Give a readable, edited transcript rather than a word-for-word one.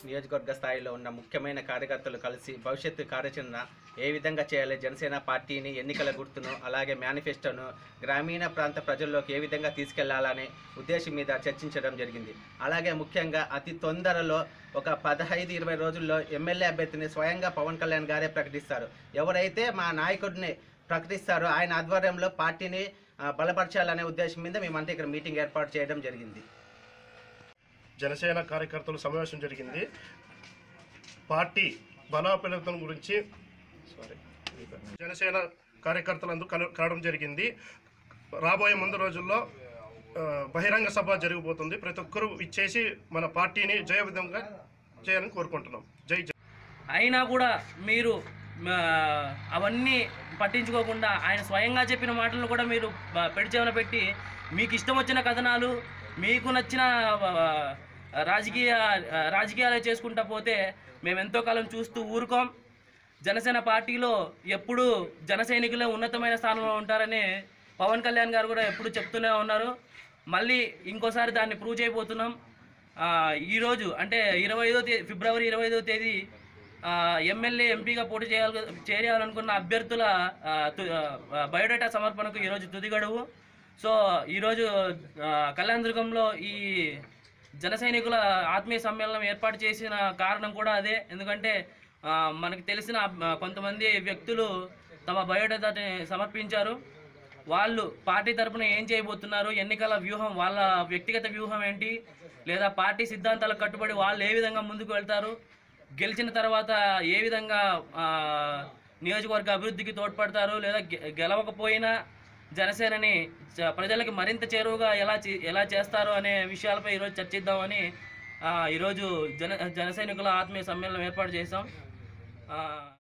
నియోజకవర్గ స్థాయిలో ఉన్న ముఖ్యమైన కార్యకర్తలు కలిసి భవిష్యత్తు కార్యాచరణ ఏ విధంగా చేయాలి, జనసేన పార్టీని ఎన్నికల గుర్తును అలాగే మేనిఫెస్టోను గ్రామీణ ప్రాంత ప్రజల్లోకి ఏ విధంగా తీసుకెళ్లాలనే ఉద్దేశం మీద చర్చించడం జరిగింది. అలాగే ముఖ్యంగా అతి తొందరలో ఒక 15-20 రోజుల్లో ఎమ్మెల్యే అభ్యర్థిని స్వయంగా పవన్ కళ్యాణ్ గారే ప్రకటిస్తారు. ఎవరైతే మా నాయకుడిని ప్రకటిస్తారో ఆయన ఆధ్వర్యంలో పార్టీని బలపరచాలనే ఉద్దేశం మీద మేమంతా ఇక్కడ మీటింగ్ ఏర్పాటు చేయడం జరిగింది. జనసేన కార్యకర్తల సమావేశం జరిగింది. పార్టీ బలోపేతం గురించి జనసేన కార్యకర్తలందరూ కలవడం జరిగింది. రాబోయే ముందు రోజుల్లో బహిరంగ సభ జరగబోతుంది. ప్రతి ఒక్కరూ ఇచ్చేసి మన పార్టీని జయవిధంగా చేయాలని కోరుకుంటున్నాం. జై జై. అయినా కూడా మీరు అవన్నీ పట్టించుకోకుండా ఆయన స్వయంగా చెప్పిన మాటలను కూడా మీరు పెడిచేమన పెట్టి మీకు ఇష్టం వచ్చిన కథనాలు, మీకు నచ్చిన రాజకీయాలు చేసుకుంటా పోతే మేము ఎంతో కాలం చూస్తూ ఊరుకోం. జనసేన పార్టీలో ఎప్పుడు జన సైనికులే ఉన్నతమైన స్థానంలో ఉంటారని పవన్ కళ్యాణ్ గారు కూడా ఎప్పుడు చెప్తూనే ఉన్నారు. మళ్ళీ ఇంకోసారి దాన్ని ప్రూవ్ చేయబోతున్నాం. ఈరోజు అంటే ఫిబ్రవరి 25వ తేదీ ఎమ్మెల్యే ఎంపీగా పోటీ చేయాలనుకున్న అభ్యర్థుల బయోడేటా సమర్పణకు ఈరోజు తుది గడువు. సో ఈరోజు కళ్యాణదుర్గంలో ఈ జన సైనికుల ఆత్మీయ సమ్మేళనం ఏర్పాటు చేసిన కారణం కూడా అదే. ఎందుకంటే మనకు తెలిసిన కొంతమంది వ్యక్తులు తమ బయోడేటాని సమర్పించారు. వాళ్ళు పార్టీ తరఫున ఏం చేయబోతున్నారు, ఎన్నికల వ్యూహం, వాళ్ళ వ్యక్తిగత వ్యూహం ఏంటి, లేదా పార్టీ సిద్ధాంతాలకు కట్టుబడి వాళ్ళు ఏ విధంగా ముందుకు వెళ్తారు, గెలిచిన తర్వాత ఏ విధంగా నియోజకవర్గ అభివృద్ధికి తోడ్పడతారు, లేదా గెలవకపోయినా జనసేనని ప్రజలకి మరింత చేరువుగా ఎలా చేస్తారు అనే విషయాలపై ఈరోజు చర్చిద్దామని ఈరోజు జన సైనికుల ఆత్మీయ సమ్మేళనం ఏర్పాటు చేశాం.